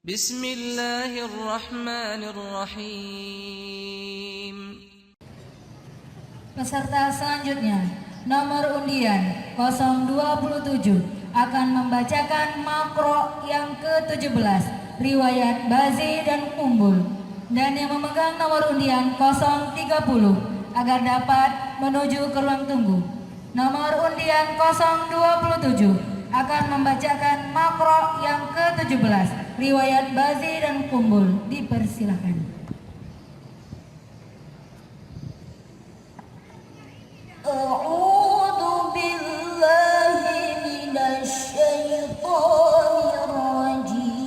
Bismillahirrahmanirrahim. Peserta selanjutnya, nomor undian 027 akan membacakan makro yang ke-17, riwayat Bazi dan Umbul. Dan yang memegang nomor undian 030 agar dapat menuju ke ruang tunggu. Nomor undian 027 akan membacakan makro yang ke-17, riwayat Bazi dan Umbul. Dipersilahkan. أعوذ بالله من الشيطان الرجيم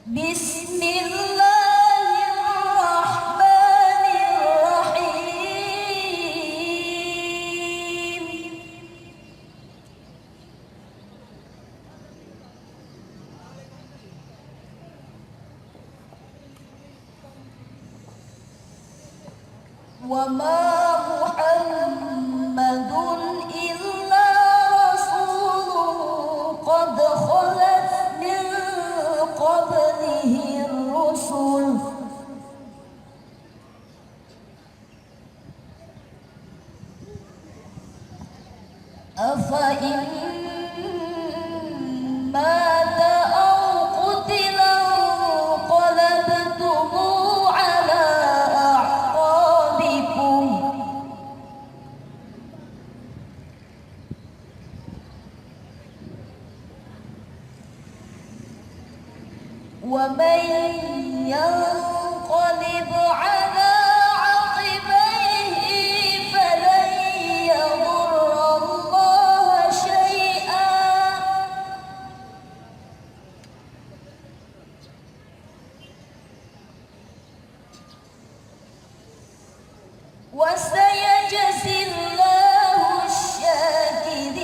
بسم الله الرحمن الرحيم وما محمد إلا رسول قد خلت من قبله الرسل أفإن مات أو قتل انقلبتم على أعقابكم ومن ينقلب على عقبيه فلن يضر الله شيئا وسيجزي الله الشاكرين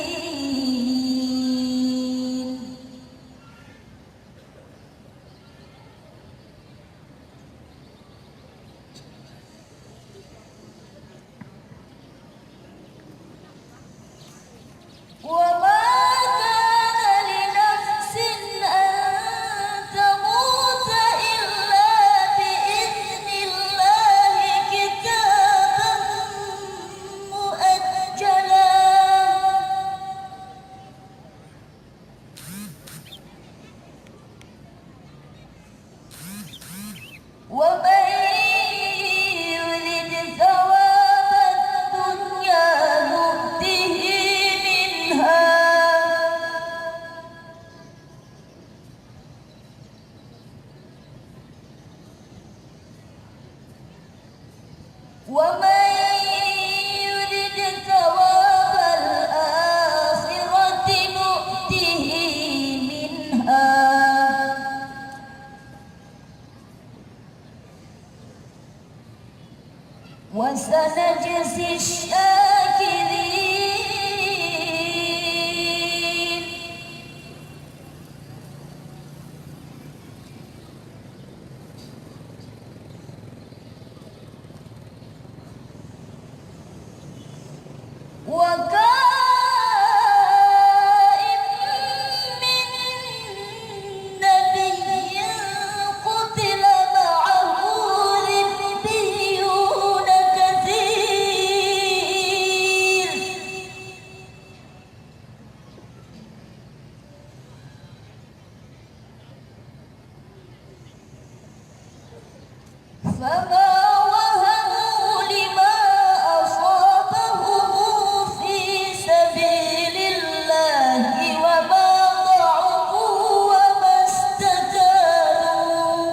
وما كان لنفس أن تموت إلا بإذن الله كتابا مؤجلا ومن يرد ثواب الدنيا نؤته منها ومن يرد ثواب الآخرة نؤته منها وسنجزي الشاكرين وكائن من نبي قتل معه ربيون كثير فما وهنوا لما أصابهم في سبيل الله وما ضعفوا وما استكانوا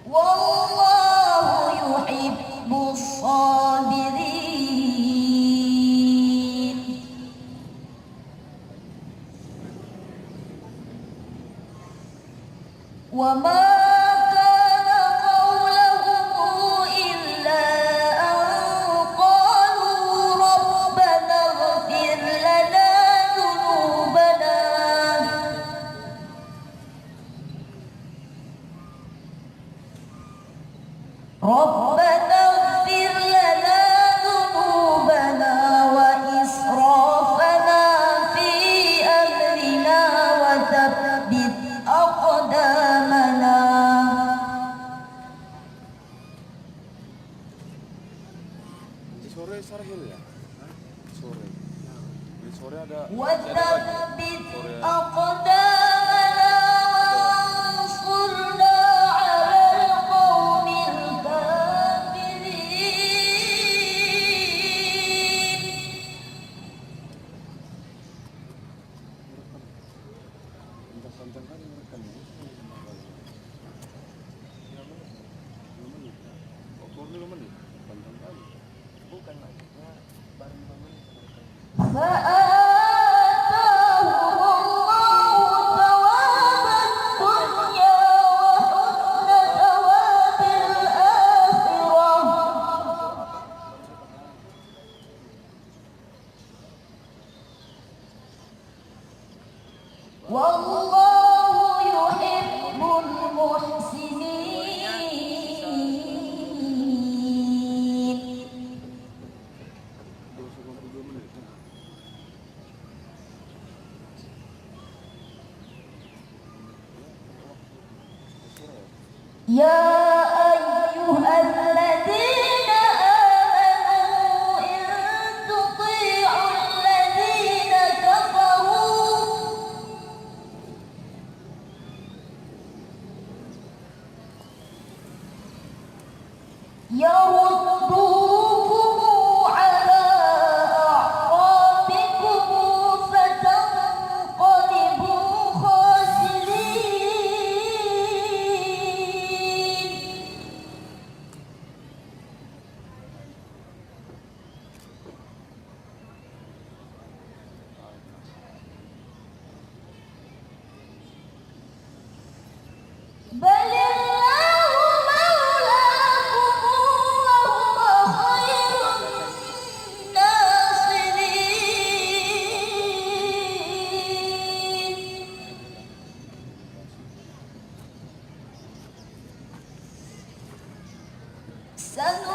والله يحب الصابرين وما كان قولهم إلا أن قالوا ربنا اغفر لنا ذنوبنا Sarhil ya? Sore. Di sore ada وثبت أقدامنا وانصرنا على القوم الكافرين. panjang kali merekam ya. 5 menit. Oh, 5 menit. Panjang kali. Bukan maksudnya baru 5 menit. فآتاهم الله ثواب الدنيا وحسن ثواب الآخرة والله يحب المحسنين. 252 menit. يا أيها الذين آمنوا إن تطيعوا الذين كفروا يردوكم على أعقابكم فتنقلبوا خاسرين. بل الله مولاكم وهو خير الناصرين. سنقرئ